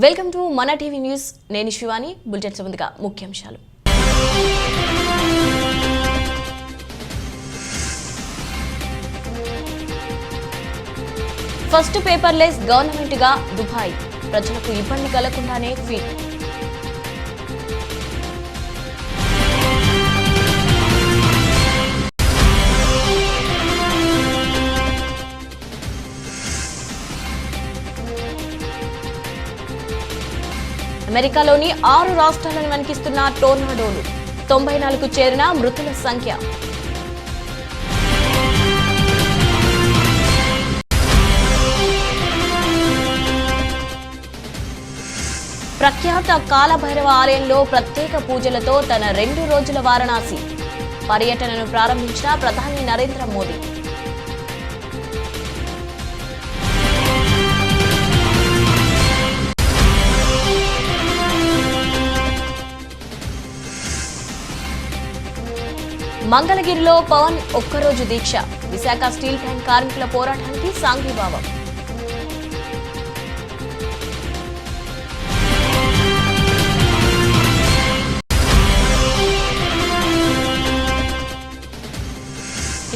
Welcome to మన TV news. నేను Shivani. Bulletin ముందుగా ముఖ్యాంశాలు. ఫస్ట్ పేపర్లెస్ గవర్నమెంట్ గా దుబాయ్, ప్రజలకు ఇబ్బంది కలగకుండానే ఫీట్. అమెరికాలోని 6 రాష్ట్రాలను వణికిస్తున్న టోర్నాడోలు, 94కు చేరిన మృతుల సంఖ్య. ప్రఖ్యాత కాలభైరవ ఆలయంలో ప్రత్యేక పూజలతో తన 2 రోజుల వారణాసి పర్యటనను ప్రారంభించిన ప్రధాని నరేంద్ర మోదీ. మంగళగిరిలో పవన్ ఒక్కరోజు దీక్ష, విశాఖ స్టీల్ ప్లాంట్ కార్మికుల పోరాటానికి సాంఘీభావం.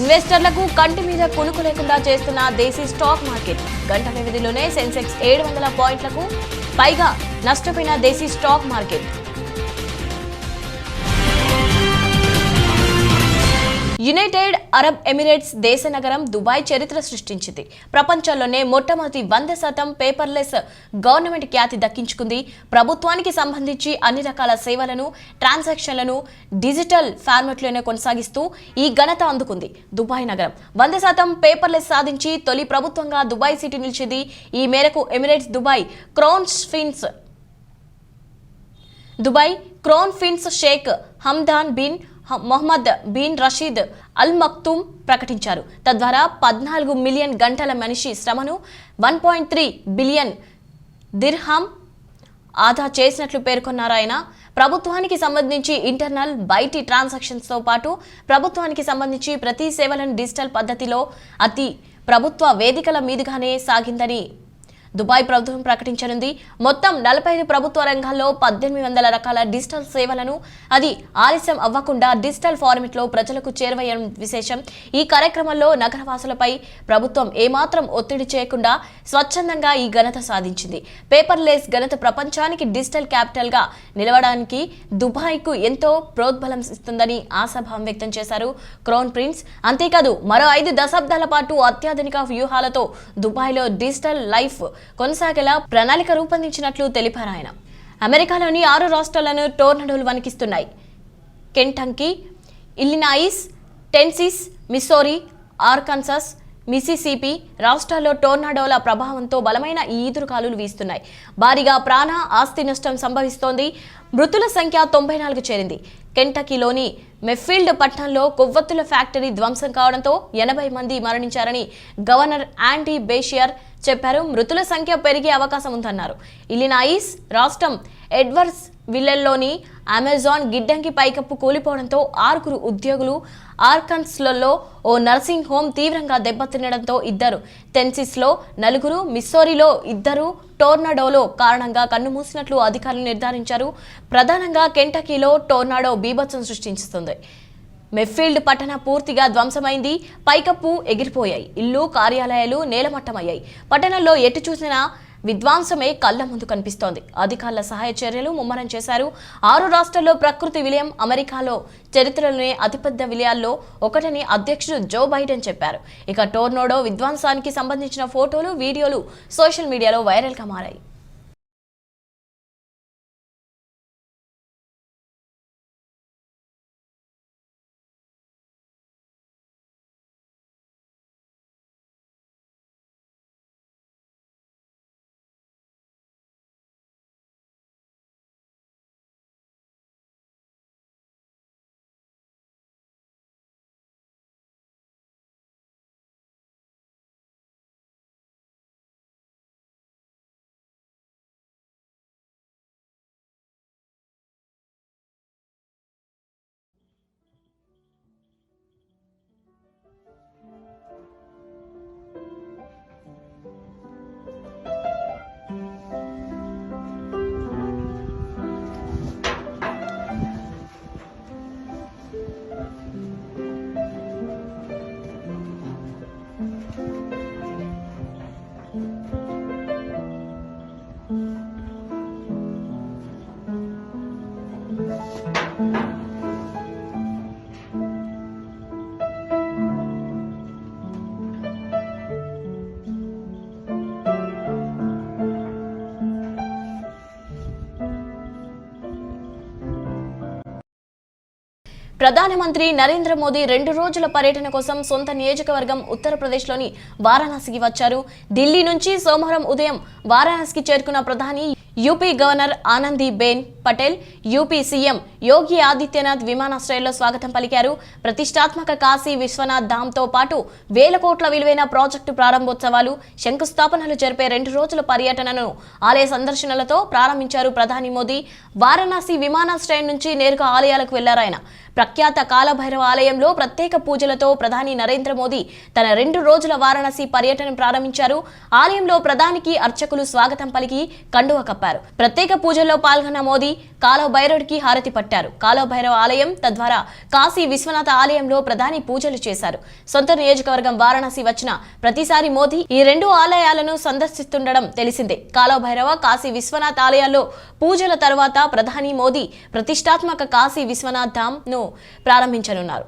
ఇన్వెస్టర్లకు కంటి మీద కునుకు లేకుండా చేస్తున్న దేశీ స్టాక్ మార్కెట్. గంట వ్యవధిలోనే సెన్సెక్స్ 700 పాయింట్లకు పైగా నష్టపోయిన దేశీ stock market. United Arab Emirates దేశ నగరం దుబాయ్ చరిత్ర సృష్టించింది. ప్రపంచంలోనే మొట్టమొదటి 100% పేపర్లెస్ గవర్నమెంట్ ఖ్యాతి దక్కించుకుంది. ప్రభుత్వానికి సంబంధించి అన్ని రకాల సేవలను, ట్రాన్సాక్షన్లను డిజిటల్ ఫార్మాట్లోనే కొనసాగిస్తూ ఈ ఘనత అందుకుంది. దుబాయ్ నగరం 100% పేపర్లెస్ సాధించి తొలి ప్రభుత్వంగా దుబాయ్ సిటీ నిలిచింది. ఈ మేరకు Emirates Dubai crown prince Sheikh Hamdan bin Mohammed bin Rashid Al Maktoum ప్రకటించారు. తద్వారా 14 మిలియన్ గంటల మనిషి శ్రమను 1.3 బిలియన్ దిర్హాం ఆదా చేసినట్లు పేర్కొన్నారు ఆయన. ప్రభుత్వానికి సంబంధించి ఇంటర్నల్, బయటి ట్రాన్సాక్షన్స్తో పాటు ప్రభుత్వానికి సంబంధించి ప్రతి సేవలను డిజిటల్ పద్ధతిలో అతి ప్రభుత్వ వేదికల మీదుగానే సాగిందని దుబాయ్ ప్రభుత్వం ప్రకటించనుంది. మొత్తం 45 ప్రభుత్వ రంగాల్లో 1800 రకాల డిజిటల్ సేవలను అది ఆలస్యం అవ్వకుండా డిజిటల్ ఫార్మెట్లో ప్రజలకు చేరువయ్యడం విశేషం. ఈ కార్యక్రమంలో నగరవాసులపై ప్రభుత్వం ఏమాత్రం ఒత్తిడి చేయకుండా స్వచ్ఛందంగా ఈ ఘనత సాధించింది. పేపర్లెస్ ఘనత ప్రపంచానికి డిజిటల్ క్యాపిటల్ గా నిలవడానికి దుబాయ్కు ఎంతో ప్రోద్బలం ఇస్తుందని ఆశాభావం వ్యక్తం చేశారు క్రౌన్ ప్రిన్స్. అంతేకాదు మరో 5 దశాబ్దాల పాటు అత్యాధునిక వ్యూహాలతో దుబాయ్లో డిజిటల్ లైఫ్ కొనసాగేలా ప్రణాళిక రూపొందించినట్లు తెలిపారు ఆయన. అమెరికాలోని 6 రాష్ట్రాలను టోర్నడోలు వణికిస్తున్నాయి. Kentucky, Illinois, Tennessee, Missouri, Arkansas, Mississippi రాష్ట్రాల్లో టోర్నాడోల ప్రభావంతో బలమైన ఈదురుగాలులు వీస్తున్నాయి. భారీగా ప్రాణ, ఆస్తి నష్టం సంభవిస్తోంది. మృతుల సంఖ్య 94కు చేరింది. కెంటకీలోని మెఫీల్డ్ పట్టణంలో కొవ్వొత్తుల ఫ్యాక్టరీ ధ్వంసం కావడంతో 80 మంది మరణించారని గవర్నర్ యాండీ బేషియర్ చెప్పారు. మృతుల సంఖ్య పెరిగే అవకాశం ఉందన్నారు. ఇల్లినాయిస్ రాష్ట్రం ఎడ్వర్డ్స్ విల్లెల్లోని అమెజాన్ గిడ్డంగి పైకప్పు కూలిపోవడంతో 6 ఉద్యోగులు, ఆర్కన్సాస్లో ఓ నర్సింగ్ హోం తీవ్రంగా దెబ్బతినడంతో 2, టెన్నెసీలో 4, మిస్సౌరీలో 2 టోర్నాడోలో కారణంగా కన్నుమూసినట్లు అధికారులు నిర్ధారించారు. ప్రధానంగా కెంటకీలో టోర్నాడో బీభత్సం సృష్టిస్తుంది. మెఫీల్డ్ పట్టణ పూర్తిగా ధ్వంసమైంది. పైకప్పు ఎగిరిపోయాయి. ఇల్లు, కార్యాలయాలు నేలమట్టమయ్యాయి. పట్టణంలో ఎటు చూసినా విధ్వంసమే కళ్ల ముందు కనిపిస్తోంది. అధికారుల సహాయ చర్యలు ముమ్మరం చేశారు. 6 రాష్ట్రాల్లో ప్రకృతి విలయం అమెరికాలో చరిత్రలోనే అతిపెద్ద విలయాల్లో ఒకటని అధ్యక్షుడు జో బైడెన్ చెప్పారు. ఇక టోర్నాడో విధ్వంసానికి సంబంధించిన ఫోటోలు, వీడియోలు సోషల్ మీడియాలో వైరల్గా మారాయి. ప్రధానమంత్రి నరేంద్ర మోదీ 2 రోజుల పర్యటన కోసం సొంత నియోజకవర్గం ఉత్తరప్రదేశ్లోని వారణాసికి వచ్చారు. ఢిల్లీ నుంచి సోమవారం ఉదయం వారణాసికి చేరుకున్న ప్రధాని UP governor Anandiben Patel, UP CM Yogi Adityanath విమానాశ్రయంలో స్వాగతం పలికారు. ప్రతిష్టాత్మక కాశీ విశ్వనాథ్ ధామ్తో పాటు 1000 కోట్ల విలువైన ప్రాజెక్టు ప్రారంభోత్సవాలు, శంకుస్థాపనలు జరిపే 2 రోజుల పర్యటనను ఆలయ సందర్శనలతో ప్రారంభించారు. ప్రధాని మోదీ వారణాసి విమానాశ్రయం నుంచి నేరుగా ఆలయాలకు వెళ్లారాయన. ప్రఖ్యాత కాలభైరవ ఆలయంలో ప్రత్యేక పూజలతో ప్రధాని నరేంద్ర మోదీ తన 2 రోజుల వారణాసి పర్యటన ప్రారంభించారు. ఆలయంలో ప్రధానికి అర్చకులు స్వాగతం పలికి కండువ కప్పారు. ప్రత్యేక పూజల్లో పాల్గొన్న మోదీ కాలభైరవుడికి హారతి పట్టారు. కాలభైరవ ఆలయం తద్వారా కాశీ విశ్వనాథ ఆలయంలో ప్రధాని పూజలు చేశారు. సొంత నియోజకవర్గం వారణాసి వచ్చిన ప్రతిసారి మోదీ ఈ 2 ఆలయాలను సందర్శిస్తుండడం తెలిసిందే. కాలభైరవ, కాశీ విశ్వనాథ్ ఆలయాల్లో పూజల తర్వాత ప్రధాని మోదీ ప్రతిష్టాత్మక కాశీ విశ్వనాథ్ ధామ్ ను ప్రారంభించనున్నారు.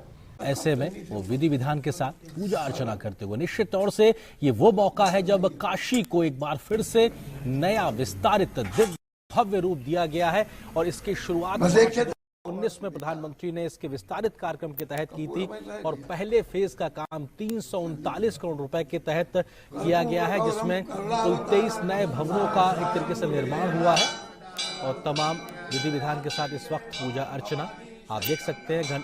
ऐसे में वो विधि विधान के साथ पूजा अर्चना करते हुए निश्चित तौर से ये वो मौका है जब काशी को एक बार फिर से नया विस्तारित दिव्य भव्य रूप दिया गया है और इसकी शुरुआत 19 में प्रधानमंत्री ने इसके विस्तारित कार्यक्रम के तहत की थी और पहले फेज का काम 339 करोड़ रुपए के तहत किया गया है, जिसमें कुल 23 नए भवनों का एक तरीके से निर्माण हुआ है और तमाम विधि विधान के साथ इस वक्त पूजा अर्चना आप देख सकते हैं।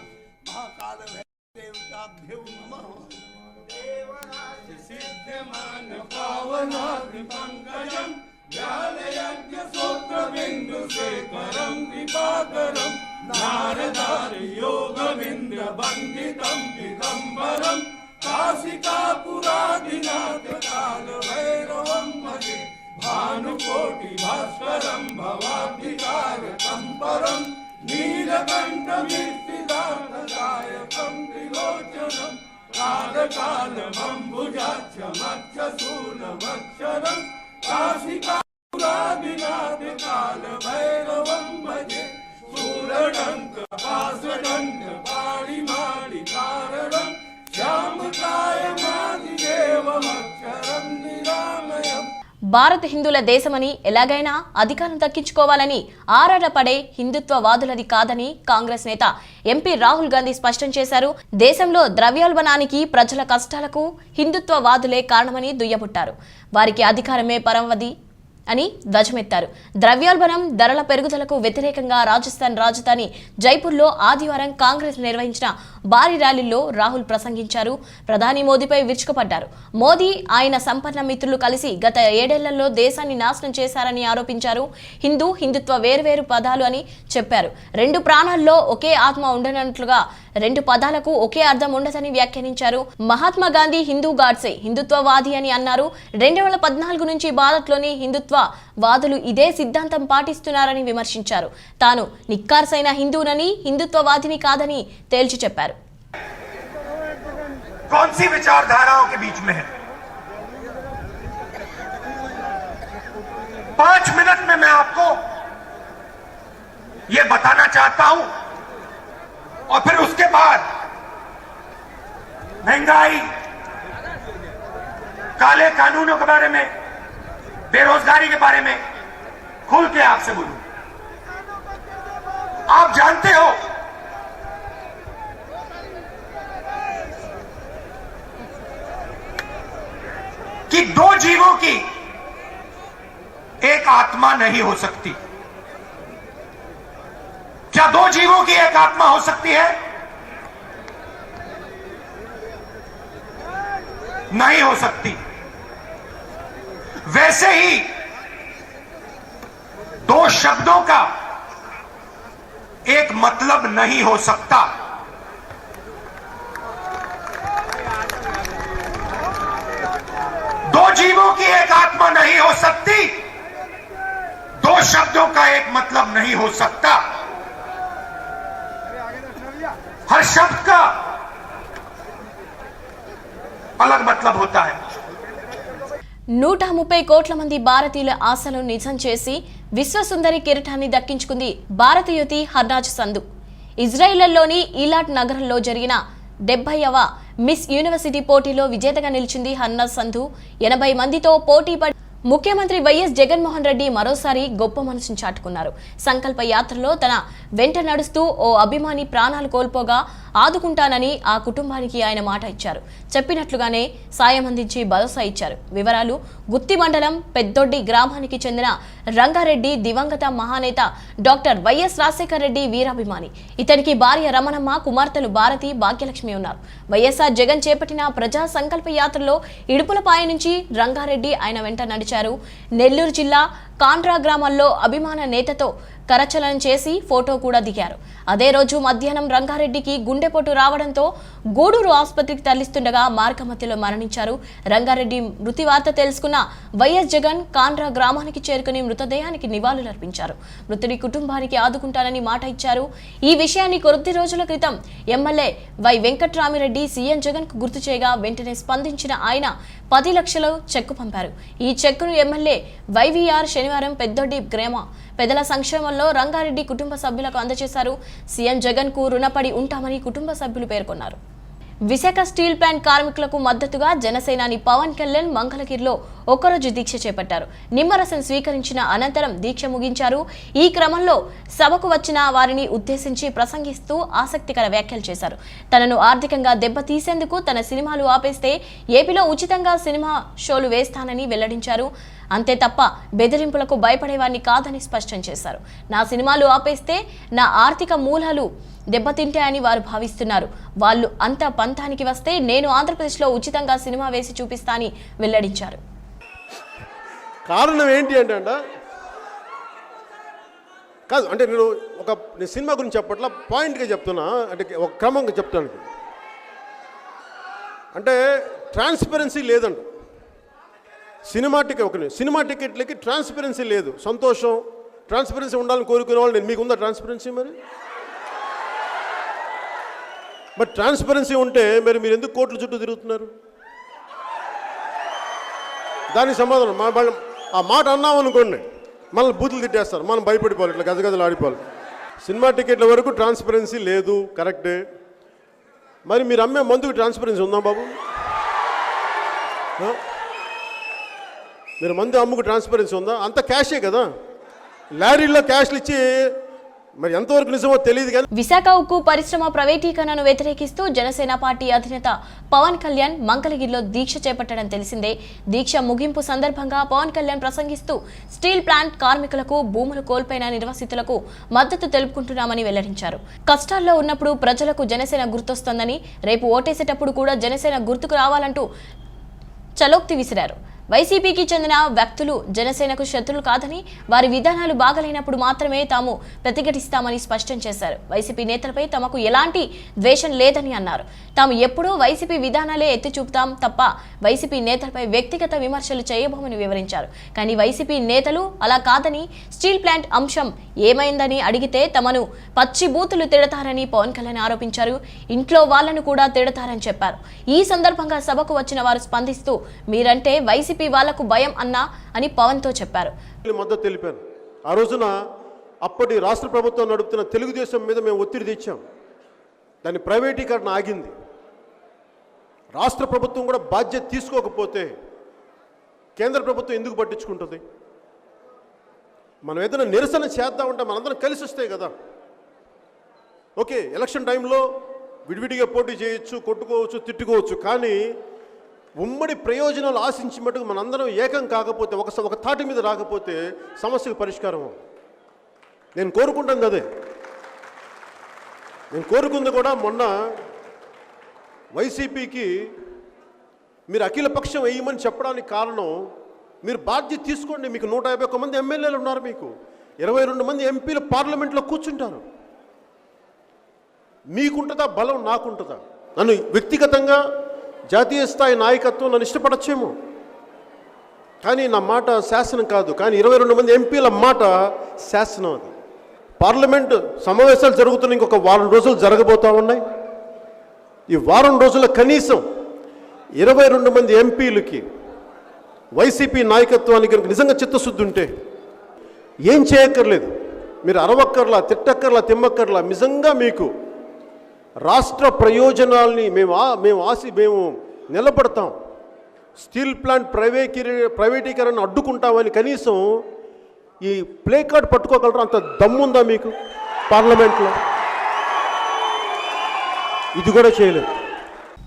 भानुकोटि भास्करं भवाब्धिकारकं परं नीलकण्ठमीर्तिदायकं त्रिलोचनं कालकालमम्बुजाक्षमक्षशूलमक्षरं काशिकापुरादिनाथकालभैरवं भजे शूलडङ्कपाशदण्डपाणिमाणिकारणं श्यामकायमादिदेवमक्षरं निरामयम्. భారత్ హిందువుల దేశమని ఎలాగైనా అధికారం దక్కించుకోవాలని ఆరాటపడే హిందుత్వవాదులది కాదని కాంగ్రెస్ నేత ఎంపీ రాహుల్ గాంధీ స్పష్టం చేశారు. దేశంలో ద్రవ్యోల్బణానికి, ప్రజల కష్టాలకు హిందుత్వవాదులే కారణమని దుయ్యబుట్టారు. వారికి అధికారమే పరమవది అని ధ్వజమెత్తారు. ద్రవ్యోల్బణం, ధరల పెరుగుదలకు వ్యతిరేకంగా రాజస్థాన్ రాజధాని జైపూర్లో ఆదివారం కాంగ్రెస్ నిర్వహించిన భారీ ర్యాలీలో రాహుల్ ప్రసంగించారు. ప్రధాని మోదీపై విరుచుకుపడ్డారు. మోదీ, ఆయన సంపన్న మిత్రులు కలిసి గత 7 ఏళ్లలో దేశాన్ని నాశనం చేశారని ఆరోపించారు. హిందుత్వ వేర్వేరు పదాలు అని చెప్పారు. 2 ప్రాణాల్లో ఒకే ఆత్మ ఉండనట్లుగా 2 పదాలకు ఒకే అర్థం ఉండదని వ్యాఖ్యానించారు. మహాత్మా గాంధీ హిందూ గాడ్సే, హిందుత్వవాది అని అన్నారు. 2014 నుంచి భారత్లోని హిందుత్వవాదులు ఇదే సిద్ధాంతం పాటిస్తున్నారని విమర్శించారు. తాను నిక్కార్సైన హిందూనని, హిందుత్వవాదిని కాదని తేల్చి చెప్పారు. कौन सी विचारधाराओं के बीच में है? 5 मिनट में मैं आपको यह बताना चाहता हूं और फिर उसके बाद महंगाई, काले कानूनों के बारे में, बेरोजगारी के बारे में खुल के आपसे बोलूं। आप जानते हो कि 2 जीवों की एक आत्मा नहीं हो सकती। क्या 2 जीवों की एक आत्मा हो सकती है? नहीं हो सकती। वैसे ही 2 शब्दों का एक मतलब नहीं हो सकता। जीवों की एक आत्मा नहीं हो सकती, 2 शब्दों का एक मतलब नहीं हो सकता। हर शब्द का अलग मतलब होता है। 130 కోట్ల మంది భారతీయుల ఆశలను నిజం చేసి విశ్వసుందరి కిరీటాన్ని దక్కించుకుంది భారత యువతి హర్నాజ్ సంధు. ఇజ్రాయిల్లోని ఈలాట్ నగరంలో జరిగిన 70వ మిస్ యూనివర్సిటీ పోటీలో విజేతగా నిలిచింది హర్నాజ్ సంధు. 80 మందితో పోటీ పడి ముఖ్యమంత్రి వైఎస్ జగన్మోహన్ రెడ్డి మరోసారి గొప్ప మనసును చాటుకున్నారు. సంకల్ప యాత్రలో తన వెంట నడుస్తూ ఓ అభిమాని ప్రాణాలు కోల్పోగా ఆదుకుంటానని ఆ కుటుంబానికి ఆయన మాట ఇచ్చారు. చెప్పినట్లుగానే సాయం అందించి భరోసా ఇచ్చారు. వివరాలు: గుత్తి మండలం పెద్దొడ్డి గ్రామానికి చెందిన రంగారెడ్డి దివంగత మహానేత డాక్టర్ వైఎస్ రాజశేఖర రెడ్డి వీరాభిమాని. ఇతనికి భార్య రమణమ్మ, కుమార్తెలు భారతి, భాగ్యలక్ష్మి ఉన్నారు. వైఎస్ఆర్ జగన్ చేపట్టిన ప్రజా సంకల్ప యాత్రలో ఇడుపులపాయ నుంచి రంగారెడ్డి ఆయన వెంట నడిచారు. నెల్లూరు జిల్లా కాండ్రా గ్రామంలో అభిమాన నేతతో కరచలనం చేసి ఫోటో కూడా దిగారు. అదే రోజు మధ్యాహ్నం రంగారెడ్డికి గుండెపోటు రావడంతో గూడూరు ఆసుపత్రికి తరలిస్తుండగా మార్గమధ్యలో మరణించారు. రంగారెడ్డి మృతి వార్త తెలుసుకున్న వైఎస్ జగన్ కాండ్రా గ్రామానికి చేరుకుని మృతదేహానికి నివాళులర్పించారు. మృతుడి కుటుంబానికి ఆదుకుంటానని మాట ఇచ్చారు. ఈ విషయాన్ని కొద్ది రోజుల క్రితం MLA Y Venkatramireddy CM Jagan కు గుర్తు చేయగా వెంటనే స్పందించిన ఆయన 10 లక్షలు చెక్కు పంపారు. ఈ చెక్కును ఎమ్మెల్యే వైవీఆర్ శనివారం పెద్దొడ్డి గ్రామ పెదల సంక్షేమంలో రంగారెడ్డి కుటుంబ సభ్యులకు అందజేశారు. సీఎం జగన్ కు రుణపడి ఉంటామని కుటుంబ సభ్యులు పేర్కొన్నారు. విశాఖ స్టీల్ ప్లాంట్ కార్మికులకు మద్దతుగా జనసేనాని పవన్ కళ్యాణ్ మంగళగిరిలో ఒకరోజు దీక్ష చేపట్టారు. నిమ్మరసం స్వీకరించిన అనంతరం దీక్ష ముగించారు. ఈ క్రమంలో సభకు వచ్చిన వారిని ఉద్దేశించి ప్రసంగిస్తూ ఆసక్తికర వ్యాఖ్యలు చేశారు. తనను ఆర్థికంగా దెబ్బతీసేందుకు తన సినిమాలు ఆపేస్తే ఏపీలో ఉచితంగా సినిమా షోలు వేస్తానని వెల్లడించారు. అంతే తప్ప బెదిరింపులకు భయపడేవారిని కాదని స్పష్టం చేశారు. నా సినిమాలు ఆపేస్తే నా ఆర్థిక మూలాలు దెబ్బతింటాయని వారు భావిస్తున్నారు. వాళ్ళు అంత పంతానికి వస్తే నేను ఆంధ్రప్రదేశ్లో ఉచితంగా సినిమా వేసి చూపిస్తానని వెల్లడించారు. కారణం ఏంటి అంటే కాదు అంటే నేను సినిమా గురించి చెప్పట్లా, పాయింట్గా చెప్తున్నా, అంటే ఒక క్రమంగా చెప్తాను. అంటే ట్రాన్స్పరెన్సీ లేదండి. సినిమా టికెట్లకి ట్రాన్స్పరెన్సీ లేదు. సంతోషం, ట్రాన్స్పరెన్సీ ఉండాలని కోరుకునే వాళ్ళు మీకు ఉందా ట్రాన్స్పరెన్సీ? మరి ట్రాన్స్పరెన్సీ ఉంటే మీరు ఎందుకు కోట్ల చుట్టూ తిరుగుతున్నారు? దానికి సమాధానం ఆ మాట అన్నాం అనుకోండి, మనల్ని బూతులు తిట్టేస్తారు, మనం భయపడిపోవాలి, ఇట్లా గజగజలు ఆడిపోవాలి. సినిమా టికెట్ల వరకు ట్రాన్స్పరెన్సీ లేదు, కరెక్టే. మరి మీరు అమ్మే మందుకు ట్రాన్స్పరెన్సీ ఉందా బాబు? మీరు మందు అమ్ముకు ట్రాన్స్పరెన్సీ ఉందా? అంత క్యాషే కదా, లారీల్లో క్యాష్లు ఇచ్చి మరి ఎంతవరకు నిజమో తెలియదు. కానీ విశాఖ ఉక్కు పరిశ్రమ ప్రైవేటీకరణను వ్యతిరేకిస్తూ జనసేన పార్టీ అధినేత పవన్ కళ్యాణ్ మంగళగిరిలో దీక్ష చేపట్టడం తెలిసిందే. దీక్ష ముగింపు సందర్భంగా పవన్ కళ్యాణ్ ప్రసంగిస్తూ స్టీల్ ప్లాంట్ కార్మికులకు, భూములు కోల్పోయిన నిర్వాసితులకు మద్దతు తెలుపుకుంటున్నామని వెల్లడించారు. కష్టాల్లో ఉన్నప్పుడు ప్రజలకు జనసేన గుర్తొస్తోందని, రేపు ఓటేసేటప్పుడు కూడా జనసేన గుర్తుకు రావాలంటూ చలోక్తి విసిరారు. వైసీపీకి చెందిన వ్యక్తులు జనసేనకు శత్రులు కాదని, వారి విధానాలు బాగలేనప్పుడు మాత్రమే తాము ప్రతిఘటిస్తామని స్పష్టం చేశారు. వైసీపీ నేతలపై తమకు ఎలాంటి ద్వేషం లేదని అన్నారు. తాము ఎప్పుడూ వైసీపీ విధానాలే ఎత్తి చూపుతాం తప్ప వైసీపీ నేతలపై వ్యక్తిగత విమర్శలు చేయబోమని వివరించారు. కానీ వైసీపీ నేతలు అలా కాదని, స్టీల్ ప్లాంట్ అంశం ఏమైందని అడిగితే తమను పచ్చి బూతులు తిడతారని పవన్ కళ్యాణ్ ఆరోపించారు. ఇంట్లో వాళ్లను కూడా తిడతారని చెప్పారు. ఈ సందర్భంగా సభకు వచ్చిన వారు స్పందిస్తూ మీరంటే వైసీపీ వాళ్లకు భయం అన్నా అని పవన్ తో చెప్పారు. మద్దతు తెలిపాను. ఆ రోజున అప్పటి రాష్ట్ర ప్రభుత్వం నడుపుతున్న తెలుగుదేశం మీద మేము ఒత్తిడి తెచ్చాం. దాని ప్రైవేటీకరణ ఆగింది. రాష్ట్ర ప్రభుత్వం కూడా బాధ్యత తీసుకోకపోతే కేంద్ర ప్రభుత్వం ఎందుకు పట్టించుకుంటుంది? మనం ఏదైనా నిరసన చేద్దామంటే మనందరం కలిసి వస్తాయి కదా. ఓకే, ఎలక్షన్ టైంలో విడివిడిగా పోటీ చేయొచ్చు, కొట్టుకోవచ్చు, తిట్టుకోవచ్చు, కానీ ఉమ్మడి ప్రయోజనాలు ఆశించి మటుకు మనందరం ఏకం కాకపోతే, ఒక తాటి మీద రాకపోతే సమస్యకు పరిష్కారం. నేను కోరుకుంటాను కదే. నేను కోరుకుంది కూడా మొన్న వైసీపీకి మీరు అఖిల పక్షం వేయమని చెప్పడానికి కారణం, మీరు బాధ్యత తీసుకోండి. మీకు 151 మంది ఎమ్మెల్యేలు ఉన్నారు, మీకు 22 మంది ఎంపీలు పార్లమెంట్లో కూర్చుంటారు. మీకుంటుందా బలం, నాకుంటుందా? నన్ను వ్యక్తిగతంగా జాతీయ స్థాయి నాయకత్వం నన్ను ఇష్టపడచ్చేమో, కానీ నా మాట శాసనం కాదు. కానీ 22 మంది ఎంపీల మాట శాసనం. అది పార్లమెంటు సమావేశాలు జరుగుతున్న ఇంకొక వారం రోజులు జరగబోతా ఉన్నాయి. ఈ వారం రోజుల కనీసం 22 మంది ఎంపీలకి, వైసీపీ నాయకత్వానికి నిజంగా చిత్తశుద్ధి ఉంటే ఏం చేయక్కర్లేదు. మీరు అరవక్కర్లా, తిట్టక్కర్లా, తిమ్మక్కర్లా. నిజంగా మీకు రాష్ట్ర ప్రయోజనాల్ని మేము నిలబడతాం, స్టీల్ ప్లాంట్ ప్రైవేటీకరణ అడ్డుకుంటామని కనీసం ఈ ప్లే కార్డ్ పట్టుకోగలరు? అంత దమ్ముందా మీకు పార్లమెంట్లో? ఇది కూడా చేయలేదు.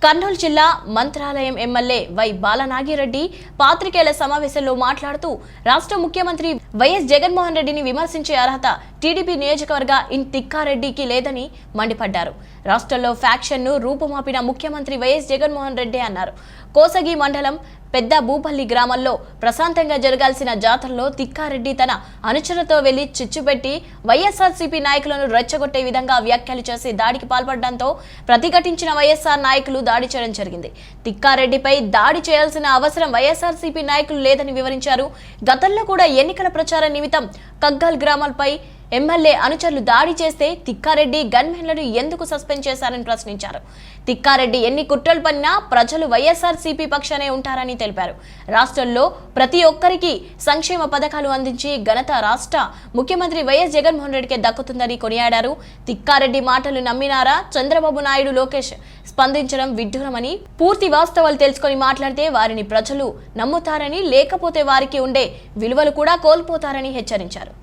కర్నూలు జిల్లా మంత్రాలయం ఎమ్మెల్యే వై బాలనాగిరెడ్డి పాత్రికేయుల సమావేశంలో మాట్లాడుతూ రాష్ట్ర ముఖ్యమంత్రి వైఎస్ జగన్మోహన్ రెడ్డిని విమర్శించే అర్హత టీడీపీ నియోజకవర్గ ఇన్ తిక్కారెడ్డికి లేదని మండిపడ్డారు. రాష్ట్రంలో ఫ్యాక్షన్ను రూపుమాపిన ముఖ్యమంత్రి వైఎస్ జగన్మోహన్ రెడ్డి అన్నారు. కోసగి మండలం పెద్ద భూపల్లి గ్రామంలో ప్రశాంతంగా జరగాల్సిన జాతరలో తిక్కారెడ్డి తన అనుచరులతో వెళ్లి చిచ్చుపెట్టి వైఎస్ఆర్సీపీ నాయకులను రెచ్చగొట్టే విధంగా వ్యాఖ్యలు చేసి దాడికి పాల్పడడంతో ప్రతిఘటించిన వైఎస్ఆర్ నాయకులు దాడి చేయడం జరిగింది. తిక్కారెడ్డిపై దాడి చేయాల్సిన అవసరం వైఎస్ఆర్సీపీ నాయకులు లేదని వివరించారు. గతంలో కూడా ఎన్నికల ప్రచారం నిమిత్తం కగ్గల్ గ్రామాలపై ఎమ్మెల్యే అనుచరులు దాడి చేస్తే తిక్కారెడ్డి గన్మెన్లను ఎందుకు సస్పెండ్ చేశారని ప్రశ్నించారు. తిక్కారెడ్డి ఎన్ని కుట్రలు పన్నా ప్రజలు వైఎస్ఆర్సీపీ పక్షానే ఉంటారని తెలిపారు. రాష్ట్రంలో ప్రతి ఒక్కరికి సంక్షేమ పథకాలు అందించి ఘనత రాష్ట్ర ముఖ్యమంత్రి వైఎస్ జగన్మోహన్ రెడ్డికే దక్కుతుందని కొనియాడారు. తిక్కారెడ్డి మాటలు నమ్మినారా? చంద్రబాబు నాయుడు, లోకేష్ స్పందించడం విడ్డూరమని, పూర్తి వాస్తవాలు తెలుసుకొని మాట్లాడితే వారిని ప్రజలు నమ్ముతారని, లేకపోతే వారికి ఉండే విలువలు కూడా కోల్పోతారని హెచ్చరించారు.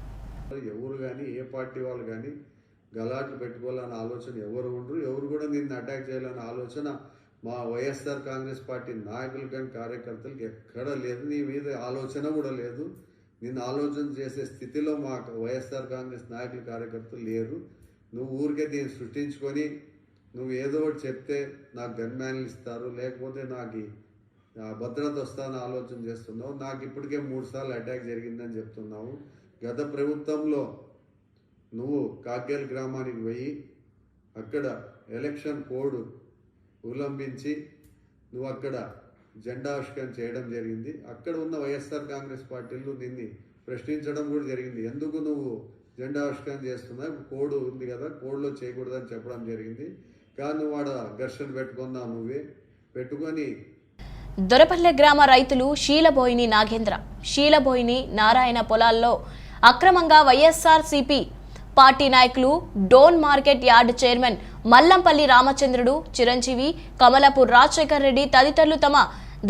ఎవరు కానీ ఏ పార్టీ వాళ్ళు కానీ గలాట్లు పెట్టుకోవాలన్న ఆలోచన ఎవరు ఉండరు. ఎవరు కూడా నిన్ను అటాక్ చేయాలన్న ఆలోచన మా వైఎస్ఆర్ కాంగ్రెస్ పార్టీ నాయకులు కానీ కార్యకర్తలకు ఎక్కడ లేదు. నీ మీద ఆలోచన కూడా లేదు. నిన్ను ఆలోచన చేసే స్థితిలో మా వైఎస్ఆర్ కాంగ్రెస్ నాయకులు కార్యకర్తలు లేరు. నువ్వు ఊరికే దీన్ని సృష్టించుకొని నువ్వు ఏదో ఒకటి చెప్తే నాకు గన్మ్యాన్లు ఇస్తారు, లేకపోతే నాకు భద్రత వస్తానని ఆలోచన చేస్తున్నావు. నాకు ఇప్పటికే 3 సార్లు అటాక్ జరిగిందని చెప్తున్నావు. గత ప్రభుత్వంలో నువ్వు కాగ్గల్ గ్రామానికి పోయి అక్కడ ఎలక్షన్ కోడ్ ఉల్లంఘించి నువ్వు అక్కడ జెండావిష్కరణ చేయడం జరిగింది. అక్కడ ఉన్న వైఎస్ఆర్ కాంగ్రెస్ పార్టీలు నిన్ను ప్రశ్నించడం కూడా జరిగింది. ఎందుకు నువ్వు జెండావిష్కరణ చేస్తున్నావు? కోడ్ ఉంది కదా, కోడ్లో చేయకూడదని చెప్పడం జరిగింది. కానీ నువ్వు వాడ ఘర్షణ పెట్టుకున్నావు. నువ్వే పెట్టుకొని దొరపల్లె గ్రామ రైతులు శీలబోయిని నాగేంద్ర, శీలబోయిని నారాయణ పొలాల్లో అక్రమంగా వైఎస్ఆర్సీపీ పార్టీ నాయకులు Dhone market yard chairman Mallampalli Ramachandrudu, Chiranjeevi, Kamalapur Rajasekhar Reddy తదితరులు తమ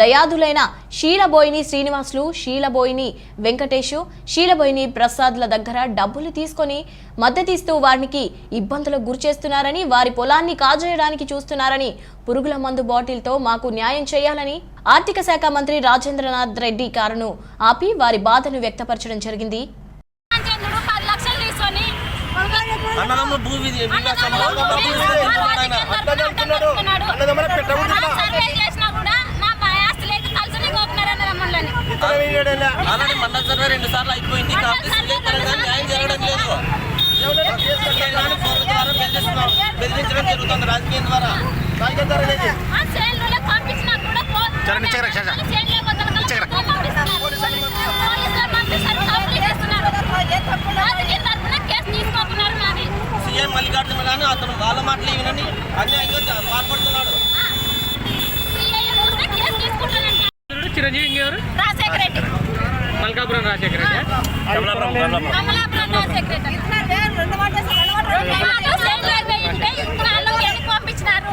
దయాదులైన శీలబోయిని శ్రీనివాసులు, శీలబోయిని వెంకటేషు, శీలబోయిని ప్రసాద్ల దగ్గర డబ్బులు తీసుకొని మద్దతిస్తూ వారికి ఇబ్బందులకు గురిచేస్తున్నారని, వారి పొలాన్ని కాజేయడానికి చూస్తున్నారని, పురుగుల మందు బాటిల్తో మాకు న్యాయం చేయాలని ఆర్థిక శాఖ మంత్రి రాజేంద్రనాథ్ రెడ్డి కారును ఆపి వారి బాధను వ్యక్తపరచడం జరిగింది. రెండు సార్లు అయిపోయింది. న్యాయం జరగడం లేదు. బెదిరించడం జరుగుతుంది రాజకీయం ద్వారా. సీఎం మల్లికార్జున అతను వాళ్ళ మాటలు ఇవ్వనని అన్యాయంగా పాల్పడుతున్నాడు. చిరంజీవి ఇంకెవరు? రాజశేఖర రెడ్డి, మల్కాపురం రాజశేఖర రెడ్డి, కమలాపురం రాజశేఖర రెడ్డి. పంపించినారు.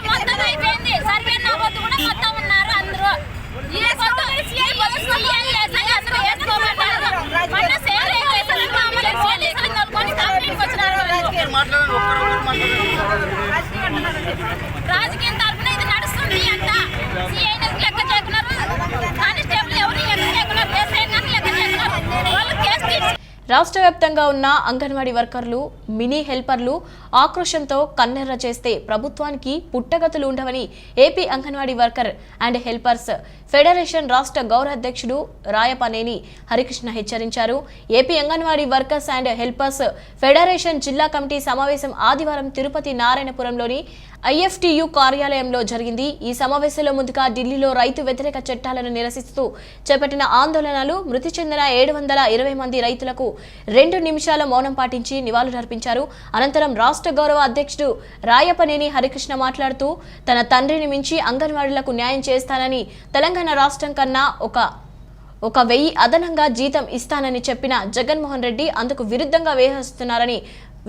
మొత్తం అయిపోయింది. సర్వే నవ్వద్దు కూడా మొత్తం ఉన్నారు అందరూ. రాజకీయం తరఫున ఇది నడుస్తుంది అంట. లెక్క చేస్తున్నారు. కానిస్టేబుల్ ఎవరు లెక్క చేయకున్నారు. లెక్క చేస్తున్నారు. వాళ్ళు కేసు రాష్ట్ర వ్యాప్తంగా ఉన్న అంగన్వాడీ వర్కర్లు, మినీ హెల్పర్లు ఆక్రోశంతో కన్నెర్ర చేస్తే ప్రభుత్వానికి పుట్టగతులు ఉండవని AP anganwadi worker and helpers federation రాష్ట్ర గౌరవ అధ్యక్షుడు రాయపనేని హరికృష్ణ హెచ్చరించారు. AP anganwadi workers and helpers federation జిల్లా కమిటీ సమావేశం ఆదివారం తిరుపతి నారాయణపురంలోని ఐఎఫ్టియు కార్యాలయంలో జరిగింది. ఈ సమావేశంలో ముందుగా ఢిల్లీలో రైతు వ్యతిరేక చట్టాలను నిరసిస్తూ చేపట్టిన ఆందోళనలు, మృతి చెందిన 720 మంది రైతులకు 2 నిమిషాల మౌనం పాటించి నివాళులర్పించారు. అనంతరం రాష్ట్ర గౌరవ అధ్యక్షుడు రాయపనేని హరికృష్ణ మాట్లాడుతూ తన తండ్రిని మించి అంగన్వాడీలకు న్యాయం చేస్తానని, తెలంగాణ రాష్ట్రం కన్నా ఒక 1000 అదనంగా జీతం ఇస్తానని చెప్పిన జగన్మోహన్ రెడ్డి అందుకు విరుద్ధంగా వ్యవహరిస్తున్నారని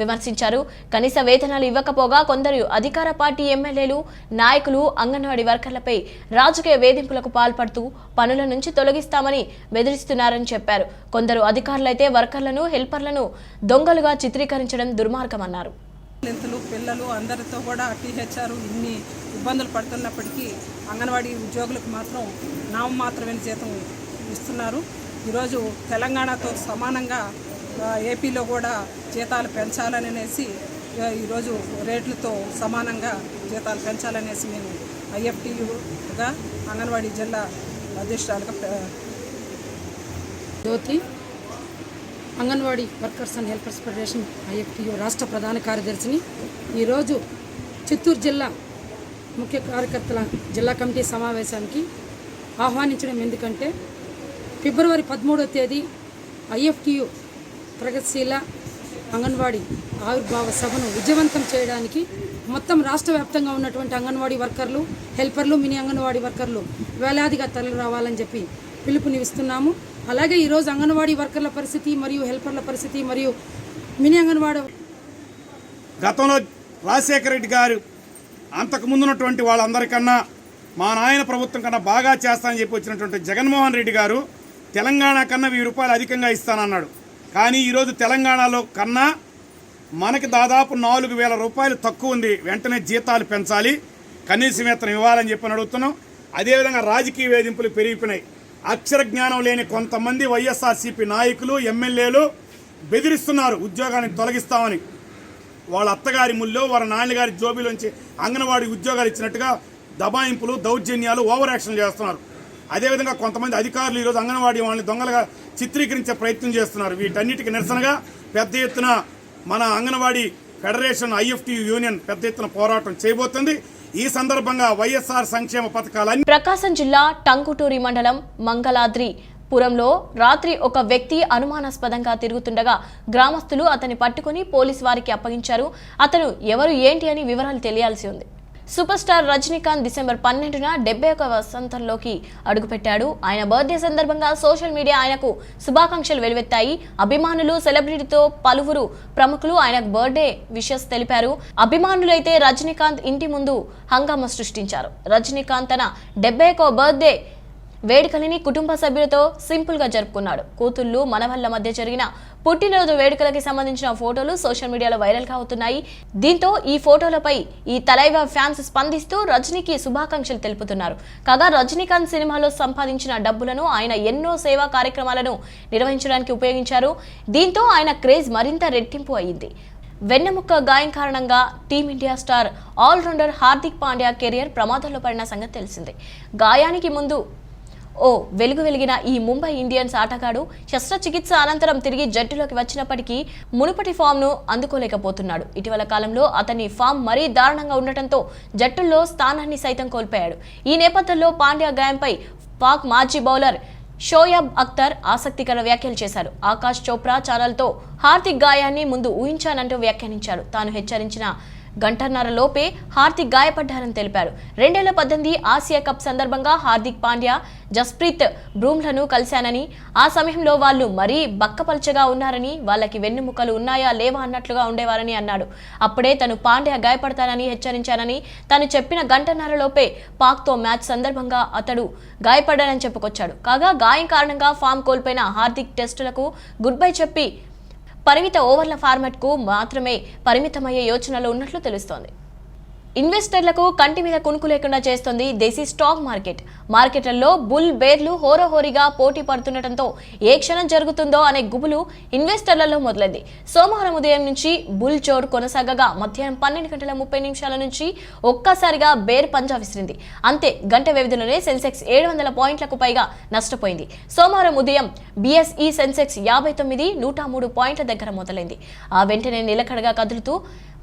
విమర్శించారు. కనీస వేతనాలు ఇవ్వకపోగా కొందరు అధికార పార్టీ ఎమ్మెల్యేలు, నాయకులు అంగన్వాడీ వర్కర్లపై రాజకీయ వేధింపులకు పాల్పడుతూ పనుల నుంచి తొలగిస్తామని బెదిరిస్తున్నారని చెప్పారు. కొందరు అధికారులైతే వర్కర్లను, హెల్పర్లను దొంగలుగా చిత్రీకరించడం దుర్మార్గమన్నారు. పిల్లలు అందరితో కూడా టీహెచ్ఆర్ ఇన్ని ఇబ్బందులు పడుతున్నప్పటికీ అంగన్వాడీ ఉద్యోగులకు మాత్రం నామమాత్రమైన జీతం ఇస్తున్నారు. ఈరోజు తెలంగాణతో సమానంగా ఏపీలో కూడా జీతాలు పెంచాలనేసి ఈరోజు రేట్లతో సమానంగా జీతాలు పెంచాలనేసి మేము ఐఎఫ్టీయుగా అంగన్వాడీ జిల్లా అధ్యక్షురాలుగా Jyoti anganwadi workers and helpers federation IFTU రాష్ట్ర ప్రధాన కార్యదర్శిని. ఈరోజు చిత్తూరు జిల్లా ముఖ్య కార్యకర్తల జిల్లా కమిటీ సమావేశానికి ఆహ్వానించడం ఎందుకంటే ఫిబ్రవరి 13వ తేదీ ఐఎఫ్టీయూ ప్రగతిశీల అంగన్వాడీ ఆవిర్భావ సభను విజయవంతం చేయడానికి మొత్తం రాష్ట్ర వ్యాప్తంగా ఉన్నటువంటి అంగన్వాడీ వర్కర్లు, హెల్పర్లు, మినీ అంగన్వాడీ వర్కర్లు వేలాదిగా తరలి రావాలని చెప్పి పిలుపునిస్తున్నాము. అలాగే ఈరోజు అంగన్వాడీ వర్కర్ల పరిస్థితి మరియు హెల్పర్ల పరిస్థితి మరియు మినీ అంగన్వాడీ గతంలో రాజశేఖర రెడ్డి గారు అంతకు ముందున్నటువంటి వాళ్ళందరికన్నా మా నాయన ప్రభుత్వం కన్నా బాగా చేస్తానని చెప్పి వచ్చినటువంటి జగన్మోహన్ రెడ్డి గారు తెలంగాణ కన్నా 1000 రూపాయలు అధికంగా ఇస్తానన్నాడు. కానీ ఈరోజు తెలంగాణలో కన్నా మనకి దాదాపు 4000 రూపాయలు తక్కువ ఉంది. వెంటనే జీతాలు పెంచాలి, కనీస వేతనం ఇవ్వాలని చెప్పి అడుగుతున్నాం. అదేవిధంగా రాజకీయ వేధింపులు పెరిగిపోయినాయి. అక్షర జ్ఞానం లేని కొంతమంది వైఎస్ఆర్సీపీ నాయకులు, ఎమ్మెల్యేలు బెదిరిస్తున్నారు ఉద్యోగాన్ని తొలగిస్తామని. వాళ్ళ అత్తగారి ముల్లో, వాళ్ళ నాన్నగారి జోబీలోంచి అంగన్వాడీ ఉద్యోగాలు ఇచ్చినట్టుగా దబాయింపులు, దౌర్జన్యాలు, ఓవర్ యాక్షన్ చేస్తున్నారు. అదేవిధంగా కొంతమంది అధికారులు ఈరోజు అంగన్వాడీ వాళ్ళని దొంగలుగా చిత్రీకరించే ప్రయత్నం చేస్తున్నారు. వీటన్నిటికీ నిరసనగా పెద్ద ఎత్తున మన అంగన్వాడీ ఫెడరేషన్ ఐఎఫ్టీయూ యూనియన్ పెద్ద ఎత్తున పోరాటం చేయబోతుంది. ఈ సందర్భంగా వైఎస్ఆర్ సంక్షేమ పథకాలన్నీ. ప్రకాశం జిల్లా టంగుటూరి మండలం మంగళాద్రి పురంలో రాత్రి ఒక వ్యక్తి అనుమానాస్పదంగా తిరుగుతుండగా గ్రామస్తులు అతన్ని పట్టుకుని పోలీసు వారికి అప్పగించారు. అతను ఎవరు ఏంటి అని వివరాలు తెలియాల్సి ఉంది. సూపర్ స్టార్ రజనీకాంత్ డిసెంబర్ 12న 71వ వసంతంలోకి అడుగుపెట్టాడు. ఆయన బర్త్డే సందర్భంగా సోషల్ మీడియా ఆయనకు శుభాకాంక్షలు వెలువెత్తాయి. అభిమానులు, సెలబ్రిటీతో పలువురు ప్రముఖులు ఆయనకు బర్త్డే విషెస్ తెలిపారు. అభిమానులైతే రజనీకాంత్ ఇంటి ముందు హంగామా సృష్టించారు. రజనీకాంత్ తన 71వ బర్త్డే వేడుకలని కుటుంబ సభ్యులతో సింపుల్ గా జరుపుకున్నాడు. కూతుళ్లు, మనవళ్ల మధ్య జరిగిన పుట్టినరోజు వేడుకలకి సంబంధించిన ఫోటోలు సోషల్ మీడియాలో వైరల్ గా అవుతున్నాయి. దీంతో ఈ ఫోటోలపై ఈ తలైవా ఫ్యాన్స్ స్పందిస్తూ రజనీకి శుభాకాంక్షలు తెలుపుతున్నారు. కాగా రజనీకాంత్ సినిమాలో సంపాదించిన డబ్బులను ఆయన ఎన్నో సేవా కార్యక్రమాలను నిర్వహించడానికి ఉపయోగించారు. దీంతో ఆయన క్రేజ్ మరింత రెట్టింపు అయింది. వెన్నెముక్క గాయం కారణంగా team India star allrounder Hardik Pandya career ప్రమాదంలో పడిన సంగతి తెలిసిందే. గాయానికి ముందు వెలిగిన ఈ ముంబై ఇండియన్స్ ఆటగాడు శస్త్రచికిత్స అనంతరం తిరిగి జట్టులోకి వచ్చినప్పటికీ మునుపటి ఫామ్ను అందుకోలేకపోతున్నాడు. ఇటీవల కాలంలో అతని ఫామ్ మరీ దారుణంగా ఉండటంతో జట్టుల్లో స్థానాన్ని సైతం కోల్పోయాడు. ఈ నేపథ్యంలో పాండ్యా గాయంపై పాక్ మాజీ బౌలర్ షోయబ్ అఖ్తర్ ఆసక్తికర వ్యాఖ్యలు చేశారు. ఆకాష్ చోప్రా ఛానల్తో హార్దిక్ గాయాన్ని ముందు ఊహించానంటూ వ్యాఖ్యానించాడు. తాను హెచ్చరించిన గంటన్నర లోపే హార్దిక్ గాయపడ్డారని తెలిపారు. 2018 ఆసియా కప్ సందర్భంగా హార్దిక్ పాండ్యా, జస్ప్రీత్ బ్రూమ్లను కలిశానని, ఆ సమయంలో వాళ్ళు మరీ బక్కపల్చగా ఉన్నారని, వాళ్ళకి వెన్నుముకలు ఉన్నాయా లేవా అన్నట్లుగా ఉండేవారని అన్నాడు. అప్పుడే తను పాండ్యా గాయపడతానని హెచ్చరించానని, తను చెప్పిన గంటన్నర లోపే పాక్తో మ్యాచ్ సందర్భంగా అతడు గాయపడ్డానని చెప్పుకొచ్చాడు. కాగా గాయం కారణంగా ఫామ్ కోల్పోయిన హార్దిక్ టెస్టులకు గుడ్ బై చెప్పి పరిమిత ఓవర్ల ఫార్మాట్కు మాత్రమే పరిమితమయ్యే యోచనలో ఉన్నట్లు తెలుస్తోంది. ఇన్వెస్టర్లకు కంటి మీద కునుకు లేకుండా చేస్తోంది దేశీ స్టాక్ మార్కెట్. మార్కెట్లలో బుల్, బేర్లు హోరాహోరీగా పోటీ పడుతుండటంతో ఏ క్షణం జరుగుతుందో అనే గుబులు ఇన్వెస్టర్లలో మొదలైంది. సోమవారం ఉదయం నుంచి బుల్ చోర్ కొనసాగగా మధ్యాహ్నం 12:30 నుంచి ఒక్కసారిగా బేర్ పంజా విసిరింది. అంతే, గంట వ్యవధిలోనే సెన్సెక్స్ 700 పాయింట్లకు పైగా నష్టపోయింది. సోమవారం ఉదయం BSE సెన్సెక్స్ 59, 103 పాయింట్ల దగ్గర మొదలైంది. ఆ వెంటనే నిలకడగా కదులుతూ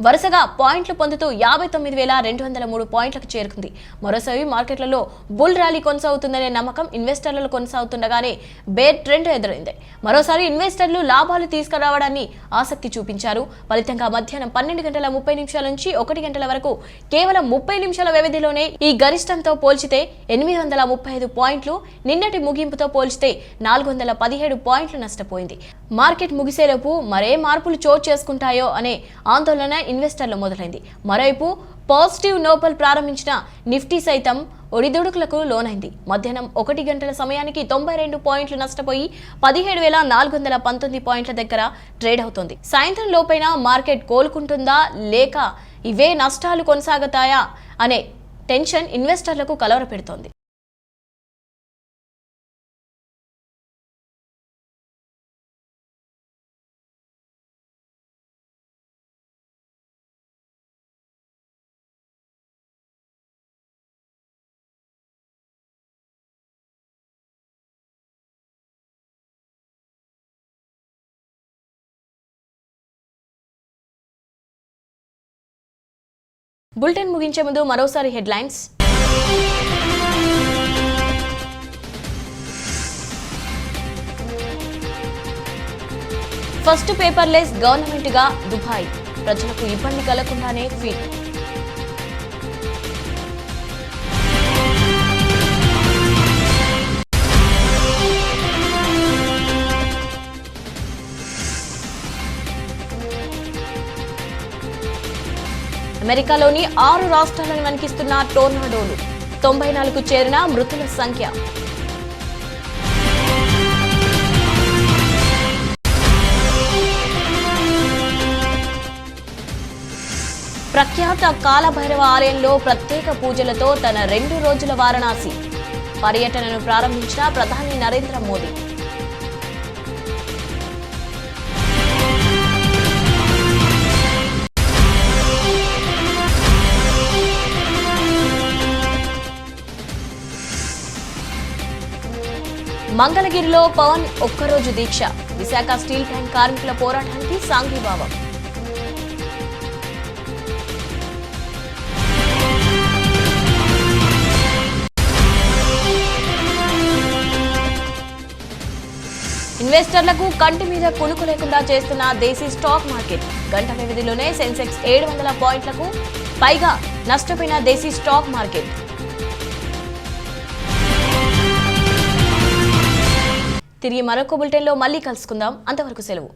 వరుసగా పాయింట్లు పొందుతూ 59,203 పాయింట్లకు చేరుకుంది. మరోసారి మార్కెట్లలో బుల్ ర్యాలీ కొనసాగుతుందనే నమ్మకం ఇన్వెస్టర్లలో కొనసాగుతుండగానే బేర్ ట్రెండ్ ఎదురైంది. మరోసారి ఇన్వెస్టర్లు లాభాలు తీసుకురావడాన్ని ఆసక్తి చూపించారు. ఫలితంగా మధ్యాహ్నం 12:30 నుంచి 1 గంటల వరకు కేవలం 30 నిమిషాల వ్యవధిలోనే ఈ గరిష్టంతో పోల్చితే 835 పాయింట్లు, నిన్నటి ముగింపుతో పోల్చితే 417 పాయింట్లు నష్టపోయింది. మార్కెట్ ముగిసేలోపు మరే మార్పులు చోటు చేసుకుంటాయో అనే ఆందోళన ఇన్వెస్టర్లు మొదలైంది. మరోవైపు పాజిటివ్ నోబల్ ప్రారంభించిన నిఫ్టీ సైతం ఒడిదుడుకులకు లోనైంది. మధ్యాహ్నం 1 గంటల సమయానికి 92 పాయింట్లు నష్టపోయి 17,419 పాయింట్ల దగ్గర ట్రేడ్ అవుతోంది. సాయంత్రం లోపైన మార్కెట్ కోలుకుంటుందా లేక ఇవే నష్టాలు కొనసాగుతాయా అనే టెన్షన్ ఇన్వెస్టర్లకు కలవరపెడుతోంది. బులెటిన్ ముగించే ముందు మరోసారి హెడ్లైన్స్. ఫస్ట్ పేపర్లెస్ గవర్నమెంట్ గా దుబాయ్, ప్రజలకు ఇబ్బంది కలగకుండానే ఫీట్. అమెరికాలోని 6 రాష్ట్రాలను వణికిస్తున్న టోర్నాడోలు, 94కు చేరిన మృతుల సంఖ్య. ప్రఖ్యాత కాలభైరవ ఆలయంలో ప్రత్యేక పూజలతో తన 2 రోజుల వారణాసి పర్యటనను ప్రారంభించిన ప్రధాని నరేంద్ర మోదీ. మంగళగిరిలో పవన్ ఒక్కరోజు దీక్ష, విశాఖ స్టీల్ ప్లాంట్ కార్మికుల పోరాటానికి సాంఘీభావం. ఇన్వెస్టర్లకు కంటి మీద కునుకు లేకుండా చేస్తున్న దేశీ స్టాక్ మార్కెట్. గంట వ్యవధిలోనే సెన్సెక్స్ 700 పాయింట్లకు పైగా నష్టపోయిన దేశీ స్టాక్ మార్కెట్. తిరిగి మరొక బులెటిన్లో మళ్ళీ కలుసుకుందాం. అంతవరకు సెలవు.